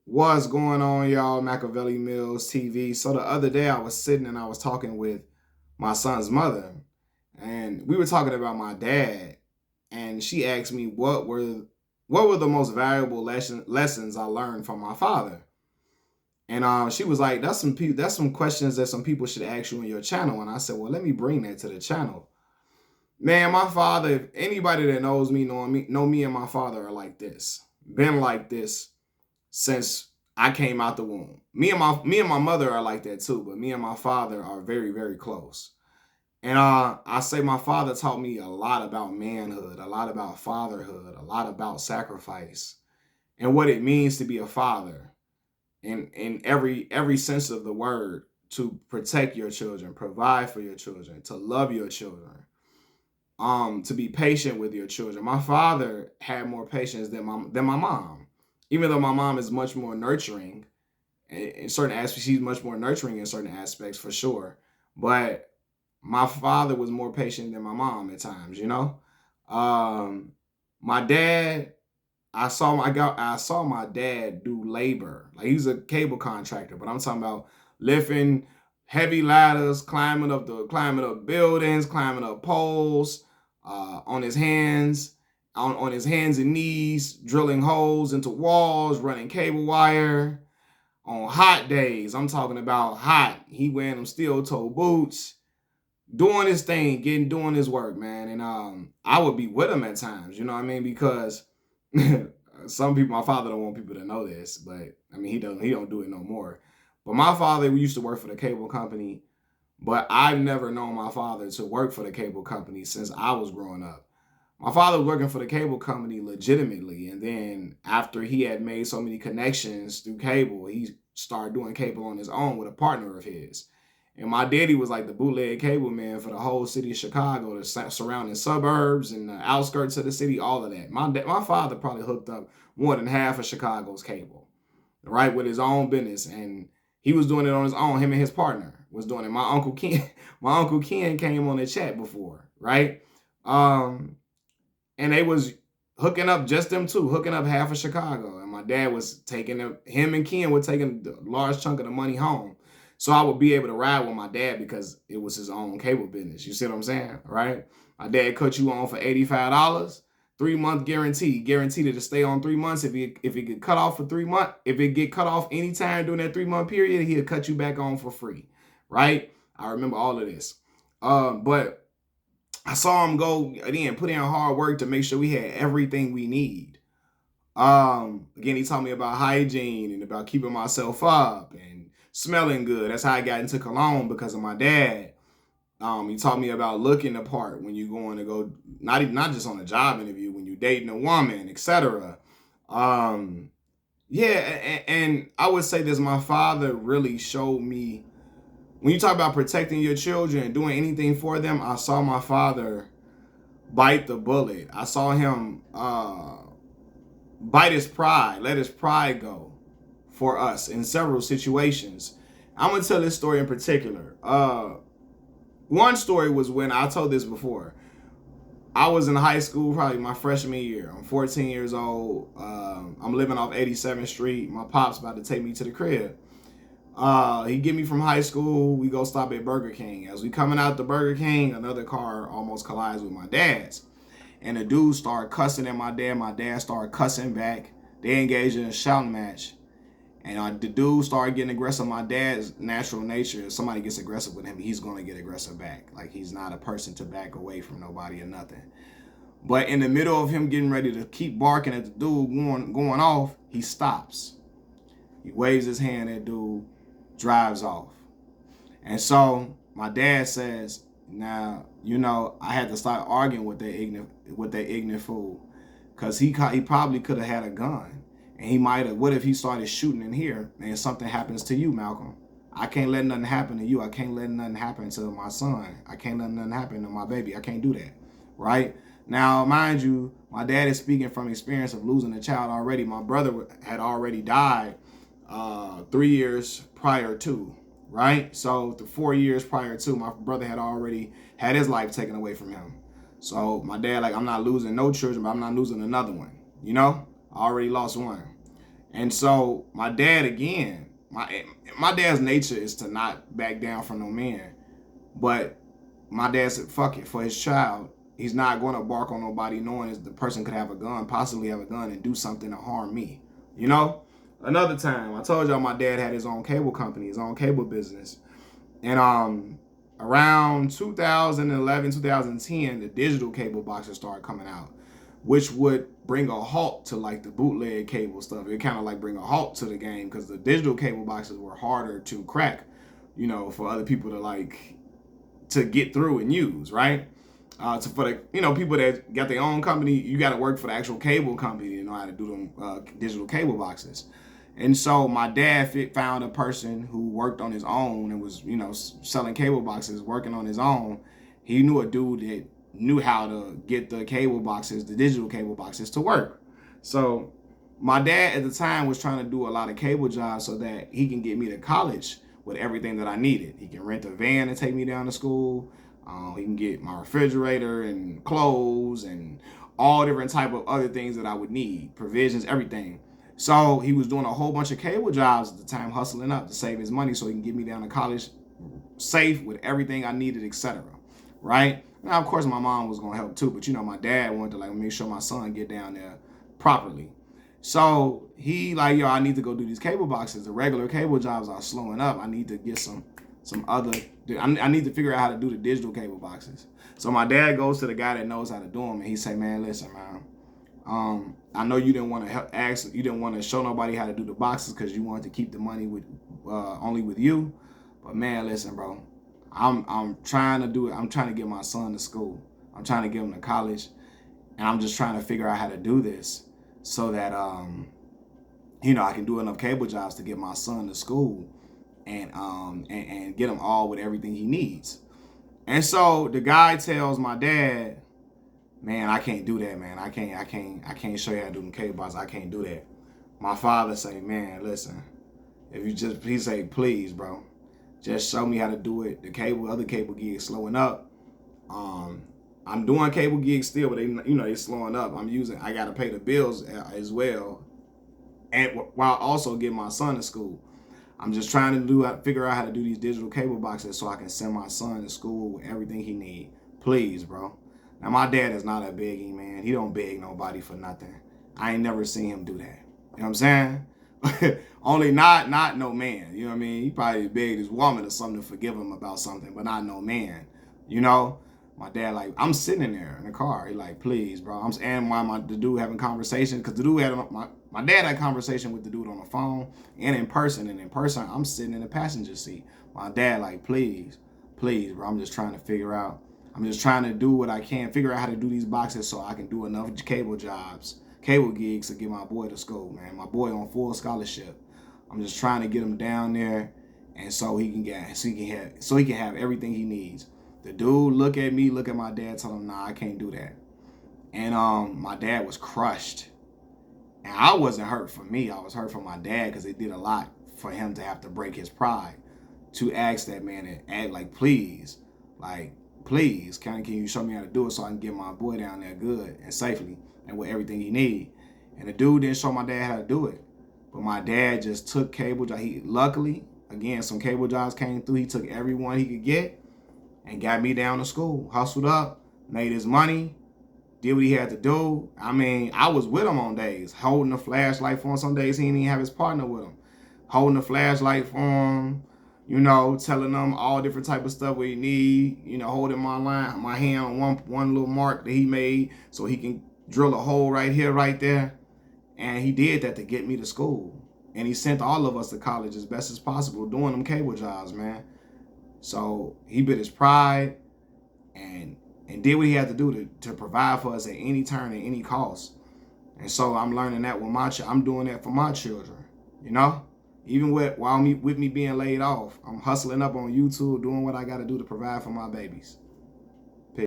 What's going on, y'all? Machiavelli Mills TV. So the other day I was sitting and I was talking with my son's mother, and we were talking about my dad, and she asked me what were the most valuable lessons I learned from my father. And she was like, that's some questions that some people should ask you on your channel. And I said, well, let me bring that to the channel. Man, my father, if anybody that knows me know me and my father are like this. Been like this since I came out the womb. Me and my mother are like that too, but me and my father are very, very close. And I say my father taught me a lot about manhood, a lot about fatherhood, a lot about sacrifice, and what it means to be a father in every sense of the word, to protect your children, provide for your children, to love your children, to be patient with your children. My father had more patience than my mom, even though my mom is much more nurturing in certain aspects. She's much more nurturing in certain aspects for sure, but my father was more patient than my mom at times. Um, my dad. I saw my dad do labor. Like, he's a cable contractor, but I'm talking about lifting heavy ladders, climbing up buildings, climbing up poles, on his hands, on his hands and knees, drilling holes into walls, running cable wire. On hot days, I'm talking about hot. He wearing them steel toe boots, doing his thing, doing his work, man. And I would be with him at times, you know what I mean? Because some people, my father don't want people to know this, but I mean, he don't do it no more. But my father, we used to work for the cable company, but I've never known my father to work for the cable company since I was growing up. My father was working for the cable company legitimately, and then after he had made so many connections through cable, he started doing cable on his own with a partner of his. And my daddy was like the bootleg cable man for the whole city of Chicago, the surrounding suburbs and the outskirts of the city, all of that. My father probably hooked up more than half of Chicago's cable, right, with his own business, and he was doing it on his own. Him and his partner was doing it. My uncle Ken came on the chat before, right? Um, and they was hooking up, just them two, hooking up half of Chicago. And my dad was him and Ken were taking a large chunk of the money home. So I would be able to ride with my dad because it was his own cable business. You see what I'm saying? Right? My dad cut you on for $85, 3 month guarantee. Guaranteed to stay on 3 months. If it get cut off for 3 months, if it get cut off anytime during that 3 month period, he'll cut you back on for free. Right? I remember all of this. But I saw him go again, put in hard work to make sure we had everything we need. Again, he taught me about hygiene and about keeping myself up and smelling good. That's how I got into cologne, because of my dad. He taught me about looking the part when you're going to go, not just on a job interview, when you're dating a woman, etc. Um, yeah, and I would say this: my father really showed me, when you talk about protecting your children and doing anything for them. I saw my father bite the bullet. I saw him bite his pride, let his pride go for us in several situations. I'm gonna tell this story in particular. One story was when I told this before. I was in high school, probably my freshman year. I'm 14 years old. I'm living off 87th Street. My pop's about to take me to the crib. He get me from high school. We go stop at Burger King. As we coming out the Burger King, another car almost collides with my dad's. And the dude started cussing at my dad. My dad started cussing back. They engaged in a shouting match. And the dude started getting aggressive. My dad's natural nature, if somebody gets aggressive with him, he's going to get aggressive back. Like, he's not a person to back away from nobody or nothing. But in the middle of him getting ready to keep barking at the dude going off, he stops. He waves his hand at dude, drives off. And so my dad says, now, I had to start arguing with that ignorant fool, because he probably could have had a gun, and he might have. What if he started shooting in here and something happens to you, Malcolm? I can't let nothing happen to you. I can't let nothing happen to my son. I can't let nothing happen to my baby. I can't do that, right? Now, mind you, my dad is speaking from experience of losing a child already. My brother had already died 3 years prior to, right? So the 4 years prior to, my brother had already had his life taken away from him. So my dad, like, I'm not losing no children, but I'm not losing another one. I already lost one. And so my dad, again, my dad's nature is to not back down from no man. But my dad said, fuck it, for his child. He's not going to bark on nobody knowing the person could have a gun, possibly have a gun and do something to harm me. You know? Another time, I told y'all my dad had his own cable company, his own cable business. And around 2011, 2010, the digital cable boxes started coming out, which would bring a halt to like the bootleg cable stuff. It kind of like bring a halt to the game because the digital cable boxes were harder to crack, you know, for other people to like to get through and use, right? For the people that got their own company, you got to work for the actual cable company to know how to do them digital cable boxes. And so my dad found a person who worked on his own and was selling cable boxes, working on his own. He knew a dude that knew how to get the cable boxes, the digital cable boxes, to work. So my dad at the time was trying to do a lot of cable jobs so that he can get me to college with everything that I needed. He can rent a van to take me down to school. He can get my refrigerator and clothes and all different type of other things that I would need, provisions, everything. So he was doing a whole bunch of cable jobs at the time, hustling up to save his money so he can get me down to college safe with everything I needed, etc. Right? Now, of course, my mom was going to help too, but my dad wanted to like make sure my son get down there properly. So he like, yo, I need to go do these cable boxes. The regular cable jobs are slowing up. I need to get some other, I need to figure out how to do the digital cable boxes. So my dad goes to the guy that knows how to do them, and he say, man, listen, man, I know you didn't want to you didn't want to show nobody how to do the boxes because you wanted to keep the money with only with you. But man, listen, bro, I'm trying to do it. I'm trying to get my son to school. I'm trying to get him to college, and I'm just trying to figure out how to do this so that I can do enough cable jobs to get my son to school and get him all with everything he needs. And so the guy tells my dad, man, I can't do that, man. I can't show you how to do them cable boxes. I can't do that. My father say, man, listen, he say, please, bro, just show me how to do it. Other cable gigs slowing up. I'm doing cable gigs still, but they slowing up. I got to pay the bills as well, and while also getting my son to school. I'm just trying to figure out how to do these digital cable boxes so I can send my son to school with everything he need. Please, bro. Now, my dad is not a begging man. He don't beg nobody for nothing. I ain't never seen him do that. You know what I'm saying? Only not no man. You know what I mean? He probably begged his woman or something to forgive him about something, but not no man. You know? My dad, like, I'm sitting in there in the car. He like, please, bro. And while the dude having conversation, because the dude had, my dad had conversation with the dude on the phone and in person. And in person, I'm sitting in the passenger seat. My dad, like, please, bro. I'm just trying to figure out. I'm just trying to do what I can, figure out how to do these boxes so I can do enough cable jobs, cable gigs to get my boy to school, man. My boy on full scholarship. I'm just trying to get him down there, and so he can have everything he needs. The dude look at my dad, tell him, nah, I can't do that. And my dad was crushed. And I wasn't hurt for me. I was hurt for my dad because it did a lot for him to have to break his pride to ask that man and act like, please, can you show me how to do it so I can get my boy down there good and safely and with everything he need. And the dude didn't show my dad how to do it. But my dad just took cable jobs. Luckily, again, some cable jobs came through. He took everyone he could get and got me down to school. Hustled up, made his money, did what he had to do. I mean, I was with him on days, holding the flashlight for him. Some days he didn't even have his partner with him. Holding the flashlight for him, telling them all different type of stuff we need, holding my hand on one little mark that he made so he can drill a hole right here, right there. And he did that to get me to school. And he sent all of us to college as best as possible doing them cable jobs, man. So he bit his pride and did what he had to do to provide for us at any turn, at any cost. And so I'm learning that I'm doing that for my children, Even with me being laid off, I'm hustling up on YouTube, doing what I got to do to provide for my babies.